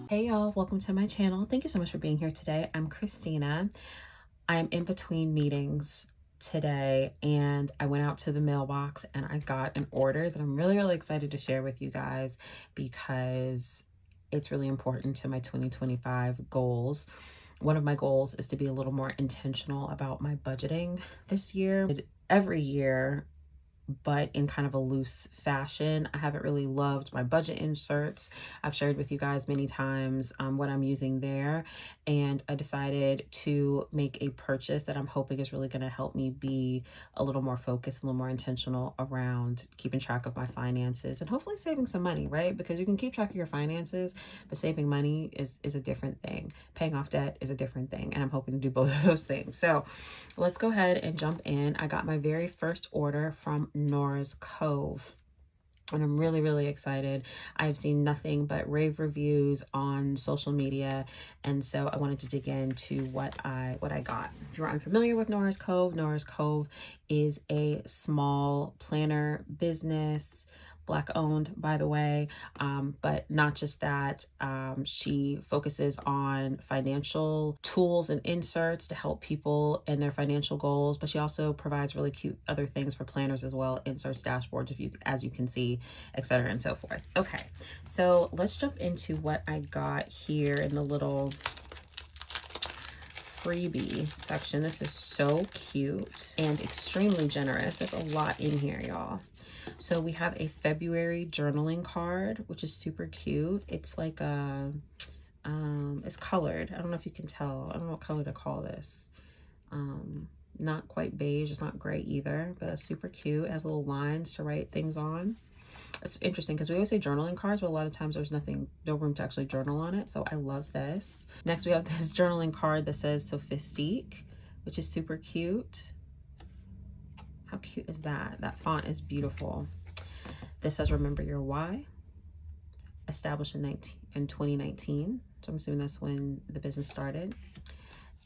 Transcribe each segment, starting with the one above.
Hey y'all, welcome to my channel. Thank you so much for being here today. I'm Christina. I'm in between meetings today and I went out to the mailbox and I got an order that I'm really excited to share with you guys because it's really important to my 2025 goals. One of my goals is to be a little more intentional about my budgeting this year. Every year, but in kind of a loose fashion. I haven't really loved my budget inserts. I've shared with you guys many times what I'm using there, and I decided to make a purchase that I'm hoping is really going to help me be a little more focused, a little more intentional around keeping track of my finances and hopefully saving some money, right? Because you can keep track of your finances, but saving money is a different thing. Paying off debt is a different thing, and I'm hoping to do both of those things. So let's go ahead and jump in. I got my very first order from Nora's Cove, and I'm really excited. I've seen nothing but rave reviews on social media, and so I wanted to dig into what I got. If you're unfamiliar with Nora's Cove is a small planner business, Black owned, by the way, but not just that. She focuses on financial tools and inserts to help people in their financial goals, but she also provides really cute other things for planners as well, inserts, dashboards, as you can see, etc. and so forth. Okay, so let's jump into what I got here in the little freebie section. This is so cute and extremely generous. There's a lot in here, y'all. So we have a February journaling card, which is super cute. It's like a, it's colored. I don't know if you can tell. I don't know what color to call this. Not quite beige. It's not gray either, but it's super cute. It has little lines to write things on. It's interesting because we always say journaling cards, but a lot of times there's no room to actually journal on it. So I love this. Next, we have this journaling card that says Sophistique, which is super cute. How cute is that? That font is beautiful. This says remember your why. Established in 2019. So I'm assuming that's when the business started.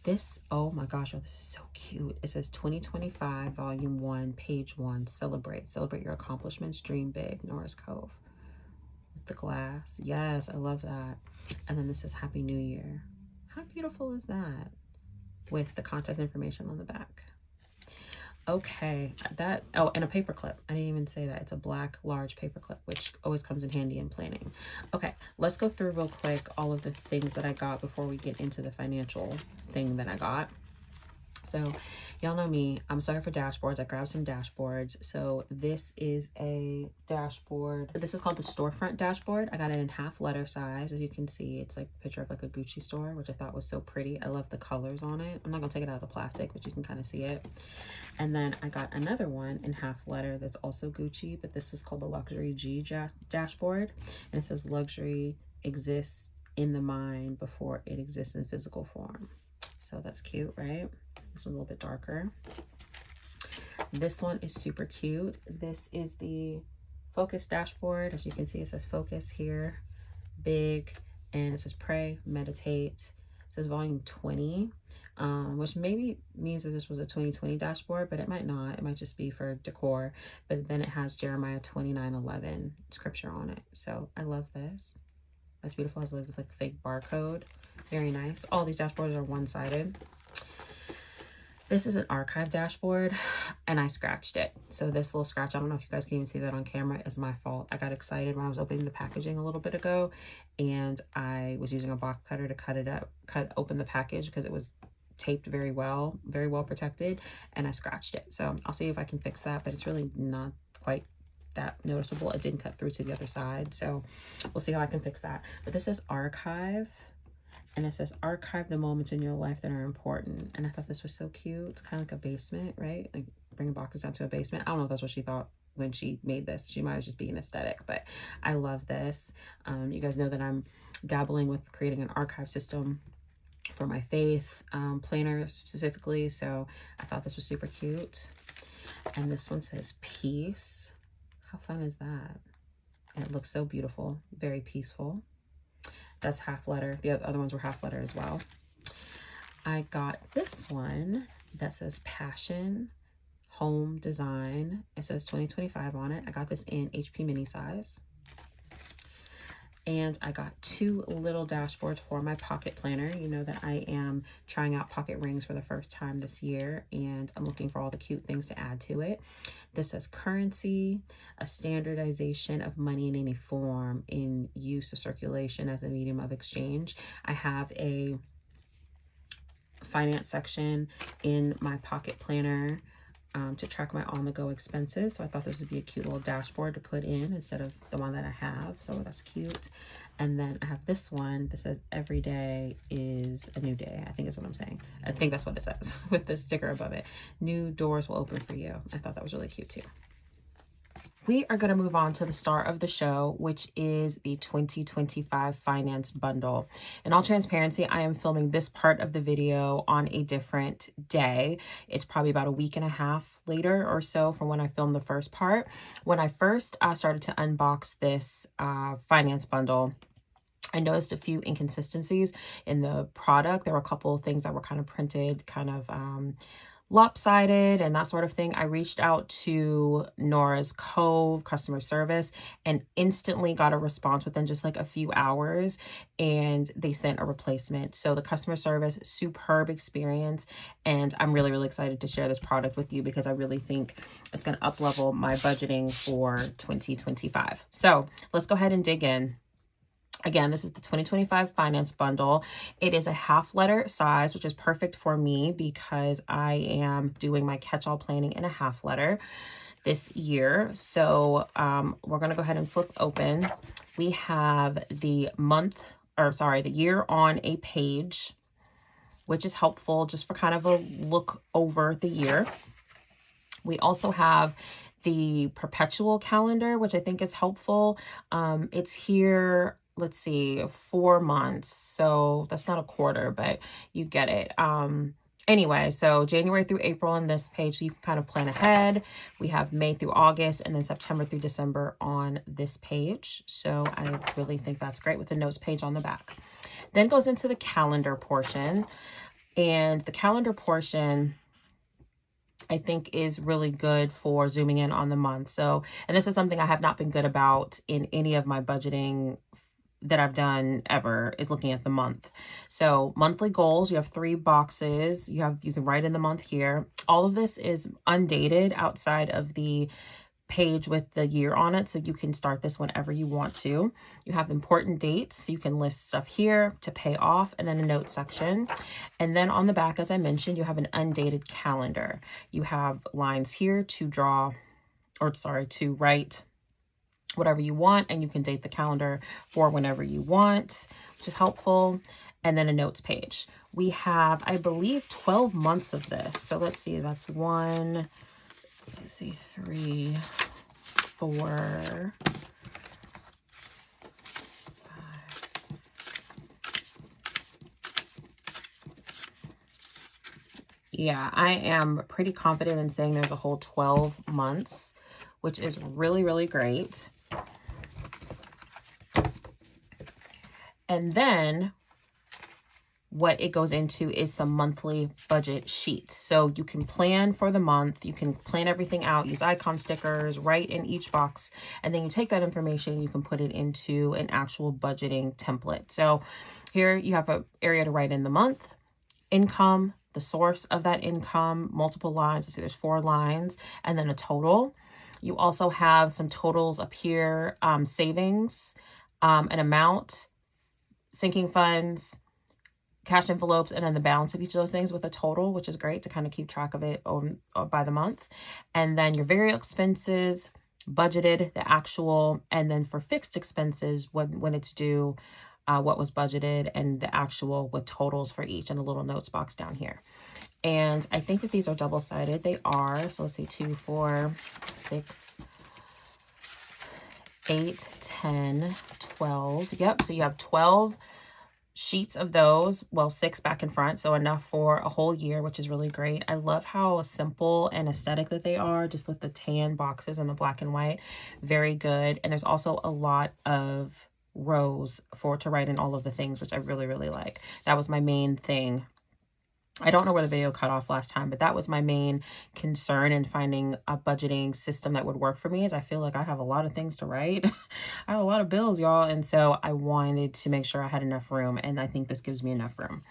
This, oh my gosh, oh, this is so cute. It says 2025, volume 1, page 1, celebrate your accomplishments, dream big, Nora's Cove. With the glass. Yes, I love that. And then this says Happy New Year. How beautiful is that? With the contact information on the back. Okay, that, oh, and a paper clip. I didn't even say that. It's a black, large paper clip, which always comes in handy in planning. Okay, let's go through real quick all of the things that I got before we get into the financial thing that I got. So y'all know me, I'm a sucker for dashboards. I grabbed some dashboards. So this is a dashboard. This is called the storefront dashboard. I got it in half letter size. As you can see, it's like a picture of like a Gucci store, which I thought was so pretty. I love the colors on it. I'm not gonna take it out of the plastic, but you can kind of see it. And then I got another one in half letter that's also Gucci, but this is called the Luxury G dashboard. And it says luxury exists in the mind before it exists in physical form. So that's cute, right? This one's a little bit darker. This one is super cute. This is the focus dashboard. As you can see, it says focus here, big, and it says pray, meditate. It says volume 20, which maybe means that this was a 2020 dashboard, but it might not. It might just be for decor. But then it has Jeremiah 29:11 scripture on it. So I love this. That's beautiful. It has like a fake barcode. Very nice. All these dashboards are one-sided. This is an archive dashboard, and I scratched it. So this little scratch, I don't know if you guys can even see that on camera, is my fault. I got excited when I was opening the packaging a little bit ago, and I was using a box cutter to cut open the package because it was taped very well protected, and I scratched it. So I'll see if I can fix that, but it's really not quite that noticeable. It didn't cut through to the other side, so we'll see how I can fix that. But this is archive. And it says archive the moments in your life that are important. And I thought this was so cute. It's kind of like a basement, right? Like bringing boxes down to a basement. I don't know if that's what she thought when she made this. She might have just been aesthetic, but I love this. You guys know that I'm dabbling with creating an archive system for my faith planner specifically. So I thought this was super cute. And this one says peace. How fun is that? And it looks so beautiful, very peaceful. That's half letter. The other ones were half letter as well. I got this one that says passion, home design. It says 2025 on it. I got this in HP mini size. And I got 2 little dashboards for my pocket planner. You know that I am trying out pocket rings for the first time this year, and I'm looking for all the cute things to add to it. This says currency, a standardization of money in any form in use of circulation as a medium of exchange. I have a finance section in my pocket planner to track my on-the-go expenses. So I thought this would be a cute little dashboard to put in instead of the one that I have. So that's cute. And then I have this one that says every day is a new day. I think is what I'm saying. I think that's what it says with the sticker above it. New doors will open for you. I thought that was really cute too. We are going to move on to the star of the show, which is the 2025 finance bundle. In all transparency, I am filming this part of the video on a different day. It's probably about a week and a half later or so from when I filmed the first part. When I first started to unbox this finance bundle, I noticed a few inconsistencies in the product. There were a couple of things that were kind of printed, kind of lopsided and that sort of thing. I reached out to Nora's Cove customer service and instantly got a response within just like a few hours, and they sent a replacement. So the customer service, superb experience, and I'm really, really excited to share this product with you because I really think it's going to up level my budgeting for 2025. So let's go ahead and dig in. Again, this is the 2025 finance bundle. It is a half letter size, which is perfect for me because I am doing my catch-all planning in a half letter this year. So we're going to go ahead and flip open. We have the the year on a page, which is helpful just for kind of a look over the year. We also have the perpetual calendar, which I think is helpful. It's here, let's see, 4 months. So that's not a quarter, but you get it. Anyway, so January through April on this page, so you can kind of plan ahead. We have May through August and then September through December on this page. So I really think that's great with the notes page on the back. Then goes into the calendar portion. And the calendar portion, I think, is really good for zooming in on the month. So, and this is something I have not been good about in any of my budgeting that I've done ever, is looking at the month. So monthly goals, you have 3 boxes. You can write in the month here. All of this is undated outside of the page with the year on it, so you can start this whenever you want to. You have important dates, so you can list stuff here to pay off, and then a note section. And then on the back, as I mentioned, you have an undated calendar. You have lines here to write whatever you want, and you can date the calendar for whenever you want, which is helpful. And then a notes page. We have, I believe, 12 months of this. So let's see, that's 3, 4, 5. Yeah, I am pretty confident in saying there's a whole 12 months, which is really, really great. And then what it goes into is some monthly budget sheets. So you can plan for the month, you can plan everything out, use icon stickers, write in each box, and then you take that information, you can put it into an actual budgeting template. So here you have an area to write in the month, income, the source of that income, multiple lines. Let's see, there's 4 lines, and then a total. You also have some totals up here, savings, an amount, sinking funds, cash envelopes, and then the balance of each of those things with a total, which is great to kind of keep track of it by the month. And then your variable expenses, budgeted, the actual, and then for fixed expenses, when it's due, what was budgeted, and the actual with totals for each, and a little notes box down here. And I think that these are double-sided. They are. So let's see, 2, 4, 6, 8, 10, 12. Yep. So you have 12 sheets of those. Well, 6 back and front. So enough for a whole year, which is really great. I love how simple and aesthetic that they are, just with the tan boxes and the black and white. Very good. And there's also a lot of rows to write in all of the things, which I really, really like. That was my main thing I don't know where the video cut off last time, but that was my main concern in finding a budgeting system that would work for me, is I feel like I have a lot of things to write. I have a lot of bills, y'all. And so I wanted to make sure I had enough room. And I think this gives me enough room.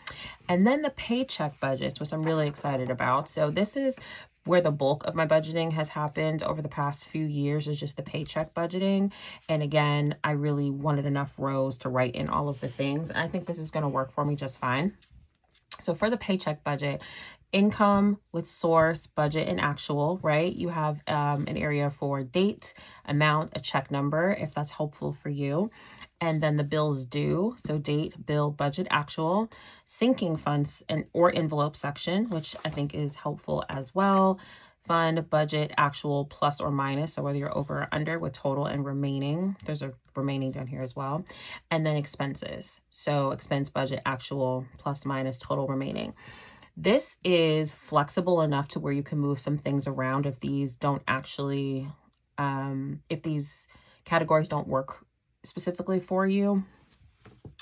And then the paycheck budgets, which I'm really excited about. So this is where the bulk of my budgeting has happened over the past few years, is just the paycheck budgeting. And again, I really wanted enough rows to write in all of the things. And I think this is going to work for me just fine. So for the paycheck budget, income with source, budget, and actual, right? You have an area for date, amount, a check number, if that's helpful for you. And then the bills due, so date, bill, budget, actual, sinking funds and or envelope section, which I think is helpful as well. Fund, budget, actual, plus or minus, so whether you're over or under with total and remaining. There's a remaining down here as well. And then expenses, so expense, budget, actual, plus, minus, total, remaining. This is flexible enough to where you can move some things around if these don't actually, if these categories don't work specifically for you.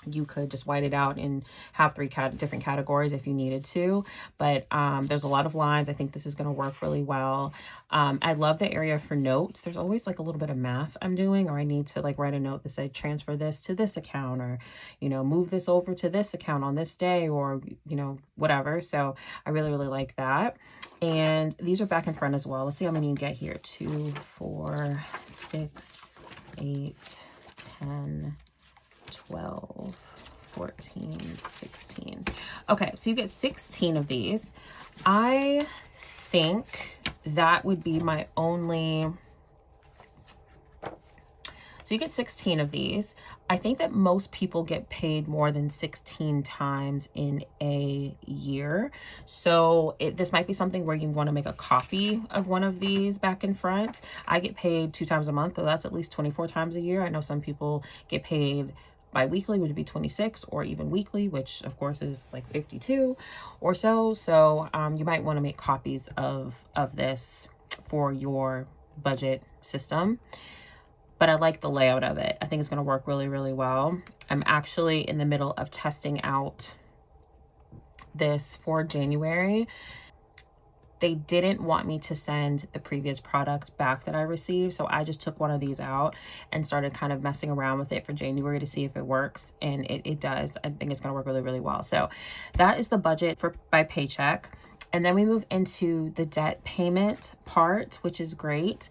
You could just white it out and have three different categories if you needed to. But there's a lot of lines. I think this is going to work really well. I love the area for notes. There's always like a little bit of math I'm doing, or I need to like write a note that say transfer this to this account, or, you know, move this over to this account on this day, or, you know, whatever. So I really, really like that. And these are back and front as well. Let's see how many you get here. 2, 4, 6, 8, 10, 12, 14, 16. Okay, so you get 16 of these. I think that would be my only... So you get 16 of these. I think that most people get paid more than 16 times in a year. So this might be something where you want to make a copy of one of these back and front. I get paid 2 times a month, so that's at least 24 times a year. I know some people get paid bi-weekly, would be 26, or even weekly, which of course is like 52 or so. So you might want to make copies of this for your budget system. But I like the layout of it. I think it's going to work really, really well. I'm actually in the middle of testing out this for January. They didn't want me to send the previous product back that I received. So I just took one of these out and started kind of messing around with it for January to see if it works. And it does. I think it's going to work really, really well. So that is the budget for by paycheck. And then we move into the debt payment part, which is great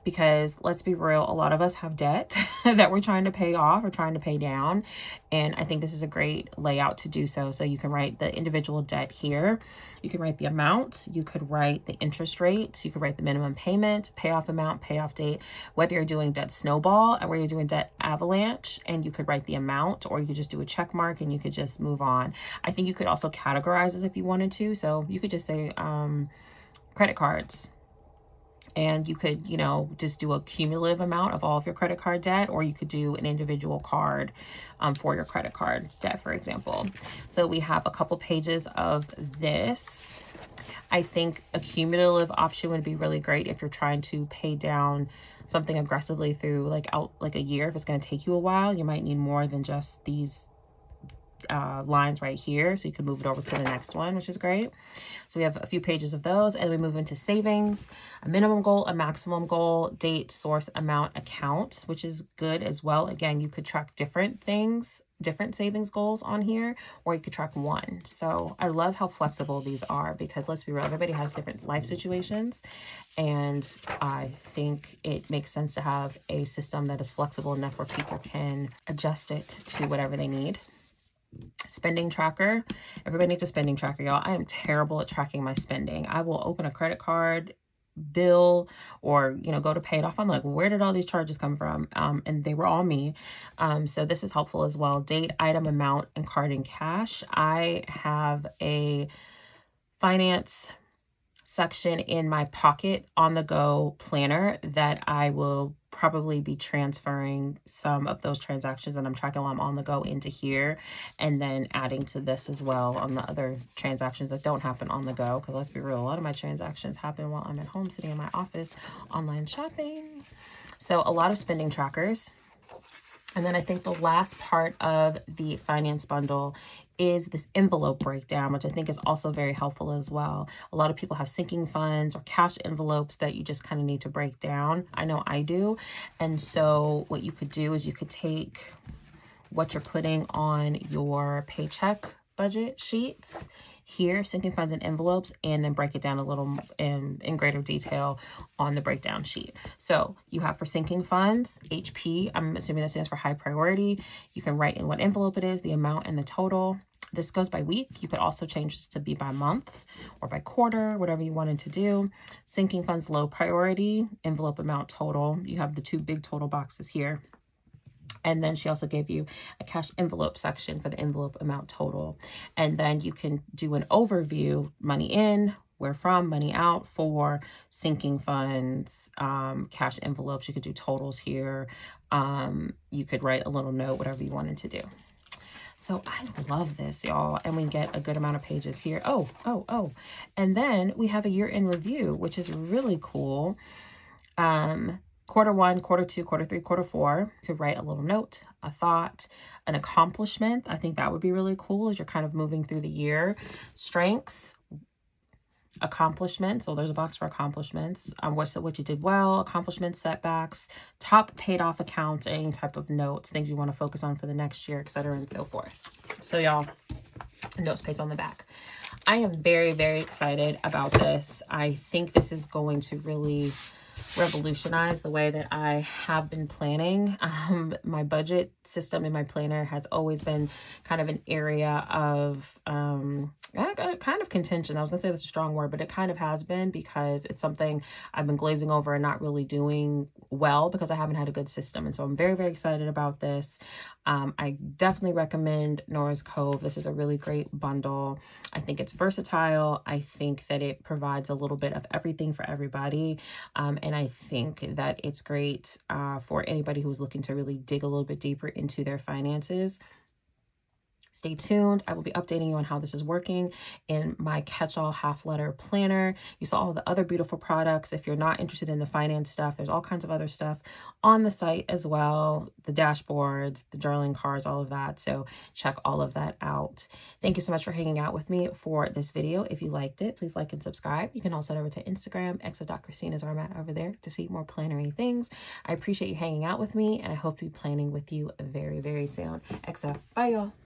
because let's be real, a lot of us have debt that we're trying to pay off or trying to pay down. And I think this is a great layout to do so. So you can write the individual debt here. You can write the amount. You could write the interest rate. You could write the minimum payment, payoff amount, payoff date, whether you're doing debt snowball or where you're doing debt avalanche, and you could write the amount, or you could just do a check mark and you could just move on. I think you could also categorize this if you wanted to. So you could just say credit cards. And you could, you know, just do a cumulative amount of all of your credit card debt, or you could do an individual card for your credit card debt, for example. So we have a couple pages of this. I think a cumulative option would be really great if you're trying to pay down something aggressively through like a year. If it's going to take you a while, you might need more than just these lines right here, so you can move it over to the next one, which is great. So we have a few pages of those, and we move into savings, a minimum goal, a maximum goal, date, source, amount, account, which is good as well. Again, you could track different things, different savings goals on here, or you could track one. So I love how flexible these are because let's be real, everybody has different life situations, and I think it makes sense to have a system that is flexible enough where people can adjust it to whatever they need. Spending tracker. Everybody needs a spending tracker, y'all. I am terrible at tracking my spending. I will open a credit card bill or, you know, go to pay it off. I'm like, where did all these charges come from? And they were all me. So this is helpful as well. Date, item, amount, and card and cash. I have a finance section in my Pocket on the go planner that I will probably be transferring some of those transactions that I'm tracking while I'm on the go into here, and then adding to this as well on the other transactions that don't happen on the go, because let's be real, a lot of my transactions happen while I'm at home sitting in my office online shopping. So a lot of spending trackers. And then I think the last part of the finance bundle is this envelope breakdown, which I think is also very helpful as well. A lot of people have sinking funds or cash envelopes that you just kind of need to break down. I know I do. And so what you could do is you could take what you're putting on your paycheck budget sheets here, sinking funds and envelopes, and then break it down a little in greater detail on the breakdown sheet. So you have for sinking funds, HP, I'm assuming that stands for high priority. You can write in what envelope it is, the amount and the total. This goes by week. You could also change this to be by month or by quarter, whatever you wanted to do. Sinking funds, low priority, envelope amount total. You have the two big total boxes here. And then she also gave you a cash envelope section for the envelope amount total. And then you can do an overview, money in, where from, money out for sinking funds, cash envelopes. You could do totals here. You could write a little note, whatever you wanted to do. So I love this, y'all. And we get a good amount of pages here. Oh. And then we have a year in review, which is really cool. Quarter 1, quarter 2, quarter 3, quarter 4, you could write a little note, a thought, an accomplishment. I think that would be really cool as you're kind of moving through the year. Strengths, accomplishments. So there's a box for accomplishments. What you did well, accomplishments, setbacks, top paid off accounts, any type of notes, things you want to focus on for the next year, etc. and so forth. So y'all, notes page on the back. I am very, very excited about this. I think this is going to really revolutionize the way that I have been planning. My budget system in my planner has always been kind of an area of kind of contention. I was gonna say that's a strong word, but it kind of has been, because it's something I've been glazing over and not really doing well because I haven't had a good system. And so I'm very, very excited about this. I definitely recommend Nora's Cove. This is a really great bundle. I think it's versatile. I think that it provides a little bit of everything for everybody. And I think that it's great for anybody who's looking to really dig a little bit deeper into their finances. Stay tuned. I will be updating you on how this is working in my catch-all half-letter planner. You saw all the other beautiful products. If you're not interested in the finance stuff, there's all kinds of other stuff on the site as well. The dashboards, the journaling cards, all of that. So check all of that out. Thank you so much for hanging out with me for this video. If you liked it, please like and subscribe. You can also head over to Instagram. exo.christine is where I'm at over there to see more plannery things. I appreciate you hanging out with me, and I hope to be planning with you very, very soon. Exo, bye y'all.